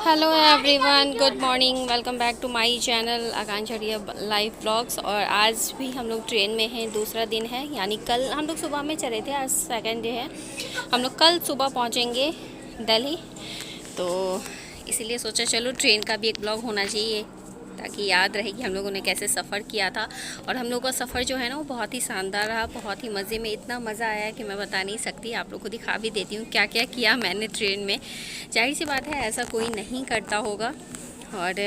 Hello everyone, good morning. Welcome back to my channel Akanksha live blogs. और आज भी हम लोग ट्रेन में हैं, दूसरा दिन है। यानी कल हम लोग सुबह में चले थे, आज सेकंड डे है। हम लोग कल सुबह पहुंचेंगे दिल्ली, तो इसीलिए सोचा चलो ट्रेन का भी एक ब्लॉग होना चाहिए ताकि याद रहे कि हम लोगों ने कैसे सफ़र किया था। और हम लोग का सफ़र जो है ना वो बहुत ही शानदार रहा, बहुत ही मज़े में। इतना मज़ा आया कि मैं बता नहीं सकती। आप लोग को दिखा भी देती हूँ क्या क्या किया मैंने ट्रेन में। जाहिर सी बात है ऐसा कोई नहीं करता होगा। और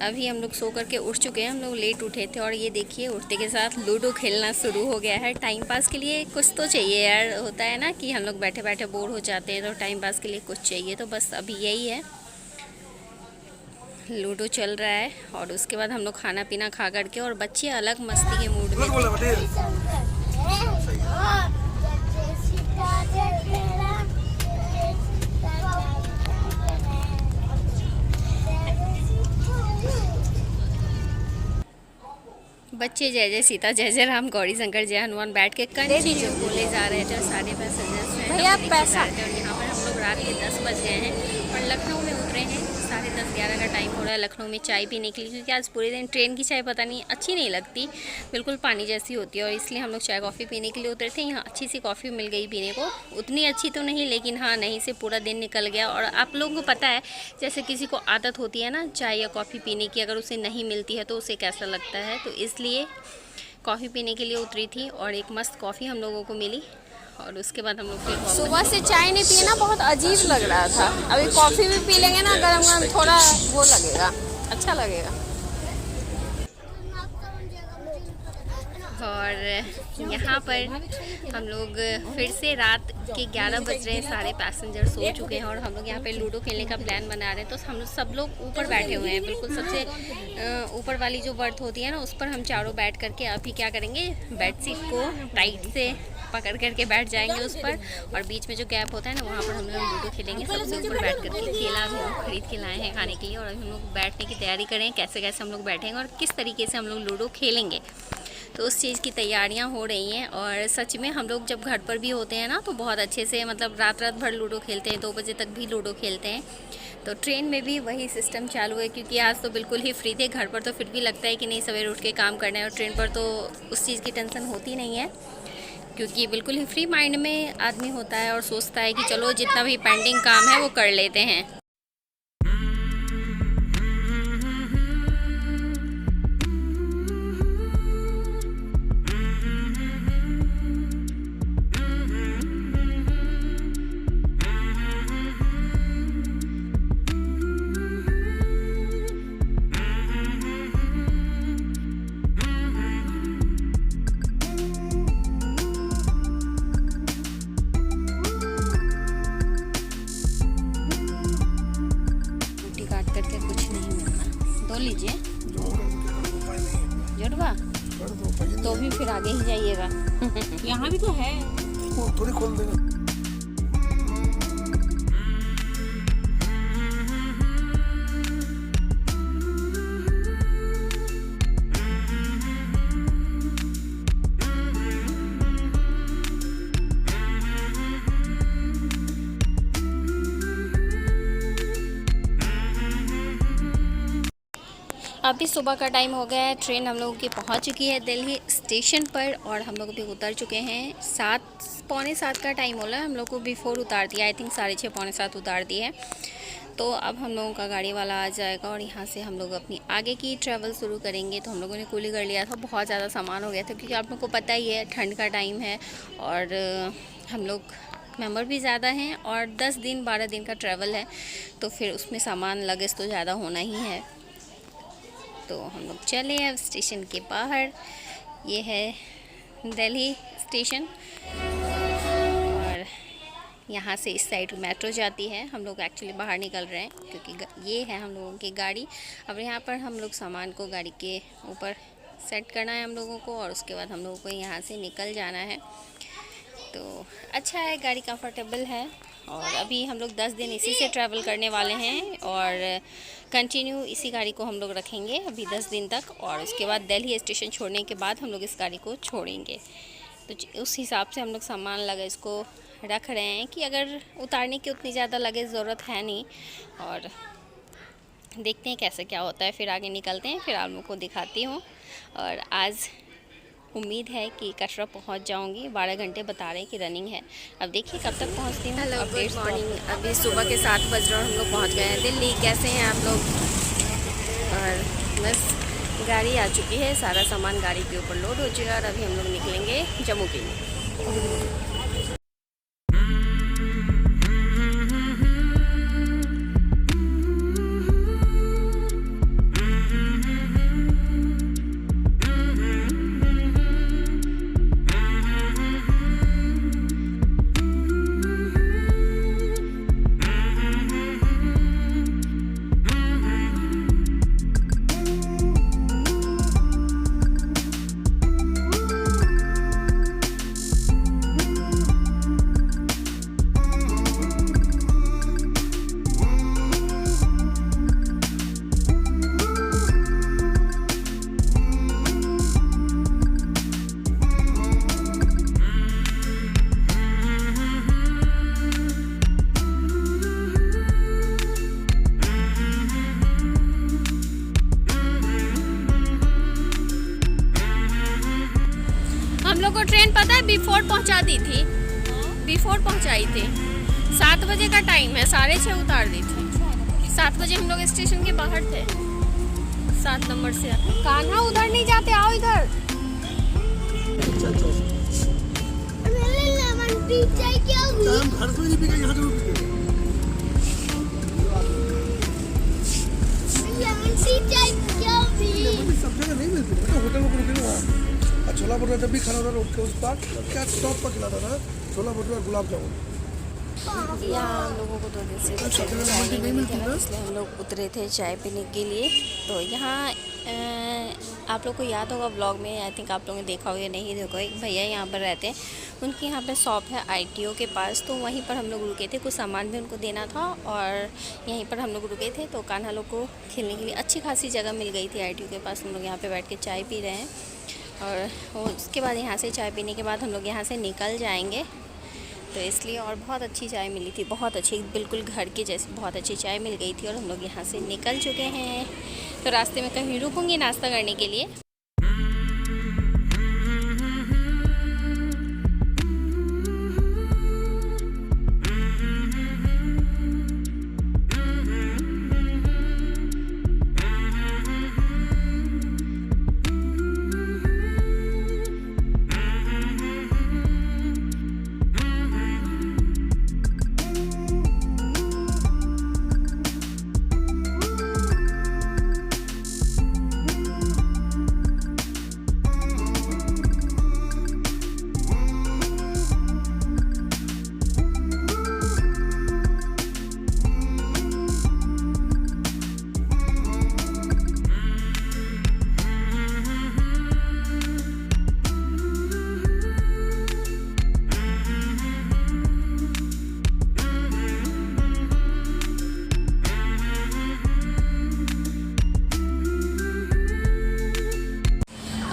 अभी हम लोग सो करके उठ चुके हैं, हम लोग लेट उठे थे। और ये देखिए उठते के साथ लूडो खेलना शुरू हो गया है। टाइम पास के लिए कुछ तो चाहिए यार, होता है ना कि हम लोग बैठे बैठे बोर हो जाते हैं, तो टाइम पास के लिए कुछ चाहिए। तो बस अभी यही है, लूडो चल रहा है। और उसके बाद हम लोग खाना पीना खा करके, और बच्चे अलग मस्ती के मूड में थे। बच्चे जय जय सीता, जय जय राम, गौरी शंकर, जय हनुमान बैठ के कंटिन्यू बोले जा रहे थे। सारे पैसेंजर्स हैं भैया पैसा। और यहाँ पर हम लोग रात के 10 बज गए हैं और लखनऊ में उतरे हैं। 10:30-11 का टाइम हो रहा है लखनऊ में चाय पीने के लिए, क्योंकि आज पूरे दिन ट्रेन की चाय पता नहीं अच्छी नहीं लगती, बिल्कुल पानी जैसी होती है। और इसलिए हम लोग चाय कॉफ़ी पीने के लिए उतरे थे। यहाँ अच्छी सी कॉफ़ी मिल गई पीने को, उतनी अच्छी तो नहीं, लेकिन हाँ नहीं से पूरा दिन निकल गया। और आप लोगों को पता है जैसे किसी को आदत होती है ना चाय या कॉफ़ी पीने की, अगर उसे नहीं मिलती है तो उसे कैसा लगता है। तो इसलिए कॉफ़ी पीने के लिए उतरी थी और एक मस्त कॉफ़ी हम लोगों को मिली। और उसके बाद हम लोग सुबह से चाय नहीं पिए ना, बहुत अजीब लग रहा था। अभी कॉफ़ी भी पी लेंगे ना गरम गरम, थोड़ा वो लगेगा, अच्छा लगेगा। और यहाँ पर हम लोग फिर से रात के 11 बज रहे हैं, सारे पैसेंजर सो चुके हैं और हम लोग यहाँ पे लूडो खेलने का प्लान बना रहे हैं। तो हम सब लोग ऊपर बैठे हुए हैं, बिल्कुल सबसे ऊपर वाली जो बर्थ होती है ना उस पर हम चारों बैठ करके अभी क्या करेंगे, बेडशीट को टाइट से पकड़ करके बैठ जाएंगे उस पर, और बीच में जो गैप होता है ना वहाँ पर हम लोग लूडो खेलेंगे सबसे ऊपर बैठ करके। केला भी हम खरीद के लाए हैं खाने के लिए, और अभी हम लोग बैठने की तैयारी करें कैसे कैसे हम लोग बैठेंगे और किस तरीके से हम लोग लूडो खेलेंगे। तो उस चीज़ की तैयारियां हो रही हैं। और सच में हम लोग जब घर पर भी होते हैं ना तो बहुत अच्छे से मतलब रात भर लूडो खेलते हैं, 2 बजे तक भी लूडो खेलते हैं। तो ट्रेन में भी वही सिस्टम चालू है, क्योंकि आज तो बिल्कुल ही फ्री थे। घर पर तो फिर भी लगता है कि नहीं सवेरे उठ के काम करना है, और ट्रेन पर तो उस चीज़ की टेंशन होती नहीं है, क्योंकि बिल्कुल ही फ्री माइंड में आदमी होता है और सोचता है कि चलो जितना भी पेंडिंग काम है वो कर लेते हैं। करके कुछ नहीं मिलना, दो लीजिए जुड़वा, तो भी फिर आगे ही जाइएगा। यहाँ भी तो है, थोड़ी खोल देगा। अभी सुबह का टाइम हो गया है, ट्रेन हम लोगों की पहुंच चुकी है दिल्ली स्टेशन पर, और हम लोग भी उतर चुके हैं। 7:45 का टाइम हो रहा है, हम लोग को बिफोर उतार दिया, आई थिंक 6:30 6:45 उतार दिए। तो अब हम लोगों का गाड़ी वाला आ जाएगा और यहाँ से हम लोग अपनी आगे की ट्रैवल शुरू करेंगे। तो हम लोगों ने कूली कर लिया था, बहुत ज़्यादा सामान हो गया था, क्योंकि आप लोग को पता ही है ठंड का टाइम है और हम लोग मेंबर भी ज़्यादा हैं और 10 दिन 12 दिन का ट्रैवल है, तो फिर उसमें सामान लगेज तो ज़्यादा होना ही है। तो हम लोग चले अब स्टेशन के बाहर, ये है दिल्ली स्टेशन, और यहाँ से इस साइड मेट्रो जाती है। हम लोग एक्चुअली बाहर निकल रहे हैं क्योंकि ये है हम लोगों की गाड़ी। अब यहाँ पर हम लोग सामान को गाड़ी के ऊपर सेट करना है हम लोगों को, और उसके बाद हम लोगों को यहाँ से निकल जाना है। तो अच्छा है, गाड़ी कंफर्टेबल है। और अभी हम लोग 10 दिन इसी से ट्रैवल करने वाले हैं और कंटिन्यू इसी गाड़ी को हम लोग रखेंगे अभी 10 दिन तक, और उसके बाद दिल्ली स्टेशन छोड़ने के बाद हम लोग इस गाड़ी को छोड़ेंगे। तो उस हिसाब से हम लोग सामान लगेज को रख रहे हैं कि अगर उतारने की उतनी ज़्यादा लगे ज़रूरत है नहीं, और देखते हैं कैसे क्या होता है। फिर आगे निकलते हैं, फिर आप लोगों को दिखाती हूँ। और आज उम्मीद है कि कटरा पहुँच जाऊँगी, 12 घंटे बता रहे हैं कि रनिंग है। अब देखिए कब तक पहुँचती हूँ। Hello, good morning. अभी सुबह के 7 बज रहे हैं, हम लोग पहुँच गए हैं दिल्ली। कैसे हैं आप लोग? और बस गाड़ी आ चुकी है, सारा सामान गाड़ी के ऊपर लोड हो चुका है और अभी हम लोग निकलेंगे जम्मू के लिए। हम लोग को ट्रेन पता है बिफोर पहुंचा दी थी, बिफोर पहुंचाई थी। 7 बजे का टाइम है, 6:30 उतार दी थी। 7 बजे हम लोग स्टेशन के बाहर थे, 7 नंबर से। कान्हा उधर नहीं जाते, आओ इधर। छोला भटूरा जब भी खाना था रोड के उस पार क्या स्टॉप पर खिलाता था, छोला भटूरा गुलाब जामुन। यहाँ हम लोगों को 2 दिन से चाय नहीं मिलती ना, इसलिए हम लोग उतरे थे चाय पीने के लिए। तो यहाँ आप लोग को याद होगा ब्लॉग में, आई थिंक आप लोगों ने देखा होगा, नहीं देखो, एक भैया यहाँ पर रहते हैं, उनकी यहाँ पे शॉप है ITO के पास। तो वहीं पर हम लोग रुके थे, कुछ सामान भी उनको देना था और यहीं पर हम लोग रुके थे। तो कान्हा लोग को खेलने के लिए अच्छी खासी जगह मिल गई थी ITO के पास। हम लोग यहाँ पर बैठ के चाय पी रहे हैं और उसके बाद यहाँ से चाय पीने के बाद हम लोग यहाँ से निकल जाएंगे। तो इसलिए, और बहुत अच्छी चाय मिली थी, बहुत अच्छी, बिल्कुल घर के जैसी बहुत अच्छी चाय मिल गई थी और हम लोग यहाँ से निकल चुके हैं। तो रास्ते में कहीं रुकूंगी नाश्ता करने के लिए।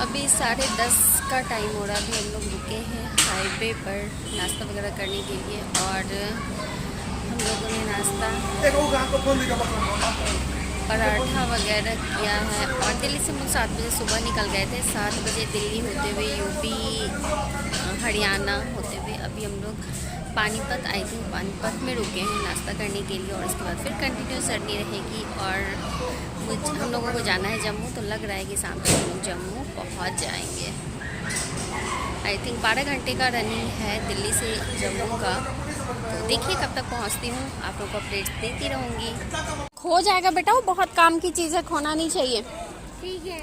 अभी 10:30 का टाइम हो रहा है। अभी हम लोग रुके हैं हाईवे पर नाश्ता वगैरह करने के लिए और हम लोगों ने नाश्ता पराठा वगैरह किया है। और दिल्ली से हम लोग 7 बजे सुबह निकल गए थे, 7 बजे दिल्ली होते हुए UP हरियाणा होते हुए अभी हम लोग पानीपत, आई थिंक पानीपत में रुके हैं नाश्ता करने के लिए। और उसके बाद फिर कंटिन्यू जर्नी रहेगी और हम लोगों को जाना है जम्मू। तो लग रहा है कि शाम तक हम लोग जम्मू पहुंच जाएंगे। आई थिंक 12 घंटे का रनिंग है दिल्ली से जम्मू का। तो देखिए कब तक पहुंचती हूँ, आप लोग को अपडेट्स देती रहूँगी। खो जाएगा बेटा, वो बहुत काम की चीज़ है, खोना नहीं चाहिए। ठीक है।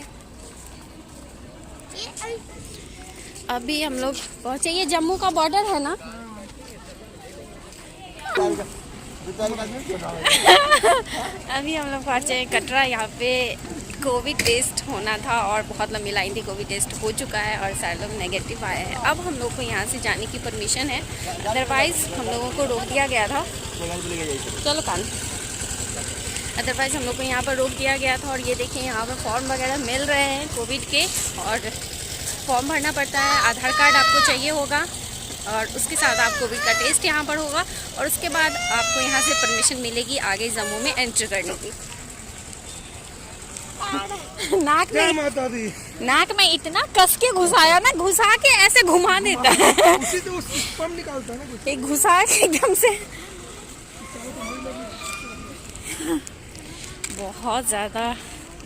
अभी हम लोग पहुँचे, ये जम्मू का बॉर्डर है ना। अभी हम लोग पहुँचे कटरा। यहाँ पे कोविड टेस्ट होना था और बहुत लंबी लाइन थी। कोविड टेस्ट हो चुका है और सारे लोग नेगेटिव आए हैं। अब हम लोग को यहाँ से जाने की परमिशन है, अदरवाइज़ हम लोगों को रोक दिया गया था। चलो कान, अदरवाइज़ हम लोग को यहाँ पर रोक दिया गया था। और ये देखिए यहाँ पर फॉर्म वगैरह मिल रहे हैं कोविड के, और फॉर्म भरना पड़ता है। आधार कार्ड आपको चाहिए होगा और उसके साथ आपको भी का टेस्ट यहाँ पर होगा और उसके बाद आपको यहाँ से परमिशन मिलेगी आगे जम्मू में एंटर करने की। जय माता दी। नाक में इतना कस के घुसाया ना, घुसा के ऐसे घुमा देता है। उसी तो उस पंप निकालता है ना कुछ। एक घुसा के एकदम से। बहुत ज़्यादा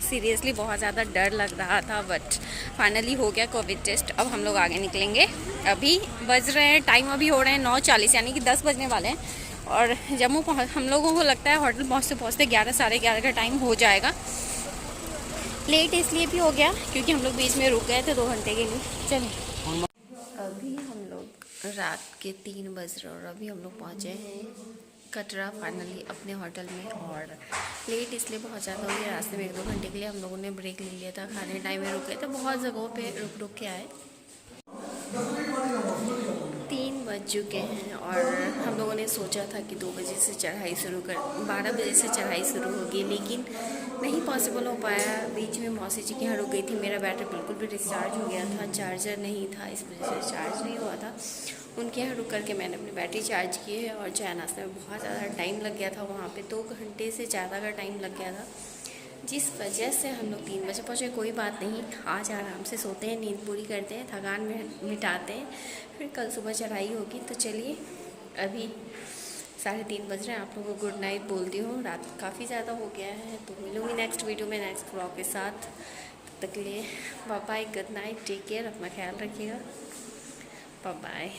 सीरियसली बहुत ज़्यादा डर लग रहा था, बट फाइनली हो गया कोविड टेस्ट। अब हम लोग आगे निकलेंगे। अभी बज रहे हैं, टाइम अभी हो रहे हैं 9:40, यानी कि 10 बजने वाले हैं। और जम्मू हम लोगों को लगता है होटल पहुँचते पहुँचते 11 साढ़े 11 का टाइम हो जाएगा। लेट इसलिए भी हो गया क्योंकि हम लोग बीच में रुक गए थे 2 घंटे के लिए। चलिए, अभी हम लोग रात के 3 बज रहे और अभी हम लोग पहुँचे हैं कटरा फाइनली अपने होटल में। और लेट इसलिए बहुत ज़्यादा हो गया, रास्ते में 1-2 घंटे के लिए हम लोगों ने ब्रेक ले लिया था, खाने टाइम में रुके थे, बहुत जगहों पे रुक के आए। 3 बज चुके हैं और हम लोगों ने सोचा था कि 2 बजे से चढ़ाई शुरू कर 12 बजे से चढ़ाई शुरू होगी, लेकिन नहीं पॉसिबल हो पाया। बीच में मौसी जी के यहाँ रुक गई थी, मेरा बैटरी बिल्कुल भी डिस्चार्ज हो गया था, चार्जर नहीं था, इस वजह से चार्ज नहीं हुआ था। उनके यहाँ रुक करके मैंने अपनी बैटरी चार्ज की है और चाय नाश्ते में बहुत ज़्यादा टाइम लग गया था, वहाँ पे 2 घंटे से ज़्यादा का टाइम लग गया था, जिस वजह से हम लोग 3 बजे पहुँचे। कोई बात नहीं, आज आराम से सोते हैं, नींद पूरी करते हैं, थकान मिटाते हैं, फिर कल सुबह चढ़ाई होगी। तो चलिए, अभी 3:30 बज रहे हैं, आप लोगों को गुड नाइट बोलती हूँ, रात काफ़ी ज़्यादा हो गया है। तो मिलूँगी नेक्स्ट वीडियो में नेक्स्ट व्लॉग के साथ। तब तक के लिए bye bye, good night, take care, अपना ख्याल रखिएगा, बाय बाय।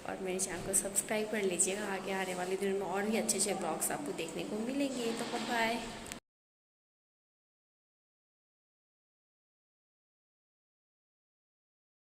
और मेरे चैनल को सब्सक्राइब कर लीजिएगा, आगे आने वाले दिनों में और भी अच्छे अच्छे ब्लॉग्स आपको देखने को मिलेंगे। तो बाय बाय।